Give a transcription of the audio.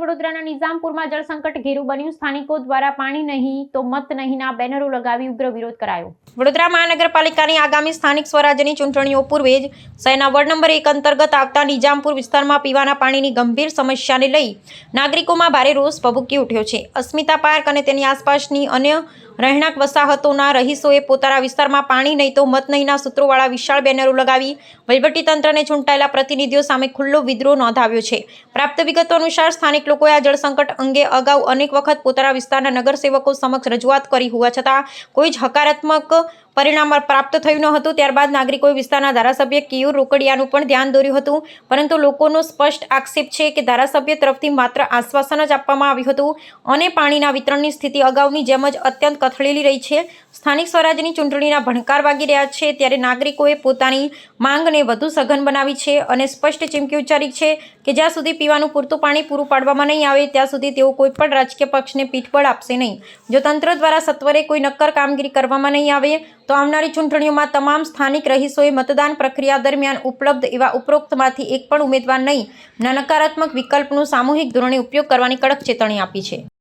વડોદરાના નિઝામપુરમાં જળસંકટ ઘેરું બન્યું। સ્થાનિકો દ્વારા પાણી નહીં તો મત નહીંના બેનરો લગાવી ઉગ્ર વિરોધ કરાયો। વડોદરા મહાનગરપાલિકાની આગામી સ્થાનિક સ્વરાજ્યની ચૂંટણીઓ પૂર્વે જ શહેરના વોર્ડ નંબર 1 અંતર્ગત આવતા નિઝામપુર વિસ્તારમાં પીવાના પાણીની ગંભીર સમસ્યાને લઈ નાગરિકોમાં ભારે રોષ ભભૂકી ઉઠ્યો છે। અસ્મિતા પાર્ક અને તેની આસપાસની અન્ય રહેણાંક વસાહતોના રહીશોએ પોતાના વિસ્તારમાં પાણી નહીં તો મત નહીંના સૂત્રોવાળા વિશાળ બેનરો લગાવી વહીવટીતંત્રને ચૂંટાયેલા પ્રતિનિધિઓ સામે ખુલ્લો વિદ્રોહ નોંધાવ્યો છે। પ્રાપ્ત વિગતો અનુસાર સ્થાનિક લોકોએ આ જળસંકટ અંગે અગાઉ અનેક વખત પોતાના વિસ્તારના નગરસેવકો સમક્ષ રજૂઆત કરી હોવા છતાં કોઈ જ હકારાત્મક પરિણામ પ્રાપ્ત થયું ન હતું। ત્યારબાદ નાગરિકોએ વિસ્તારના ધારાસભ્ય કેયુર રોકડિયાનું પણ ધ્યાન દોર્યું હતું, પરંતુ લોકોનો સ્પષ્ટ આક્ષેપ છે કે ધારાસભ્ય તરફથી માત્ર આશ્વાસન જ આપવામાં આવ્યું હતું અને પાણીના વિતરણની સ્થિતિ અગાઉની જેમ જ અત્યંત કથળેલી રહી છે। સ્થાનિક સ્વરાજ્યની ચૂંટણીના ભણકાર વાગી રહ્યા છે ત્યારે નાગરિકોએ પોતાની માંગને વધુ સઘન બનાવી છે અને સ્પષ્ટ ચીમકી ઉચ્ચારી છે કે જ્યાં સુધી પીવાનું પૂરતું પાણી પૂરું પાડવામાં નહીં આવે ત્યાં સુધી તેઓ કોઈપણ રાજકીય પક્ષને પીઠબળ આપશે નહીં। જો તંત્ર દ્વારા સત્વરે કોઈ નક્કર કામગીરી કરવામાં નહીં આવે તો આવનારી ચૂંટણીઓમાં તમામ સ્થાનિક રહીશોએ મતદાન પ્રક્રિયા દરમિયાન ઉપલબ્ધ એવા ઉપરોક્તમાંથી એક પણ ઉમેદવાર નહીં ના નકારાત્મક વિકલ્પનું સામૂહિક ધોરણે ઉપયોગ કરવાની કડક ચેતવણી આપી છે।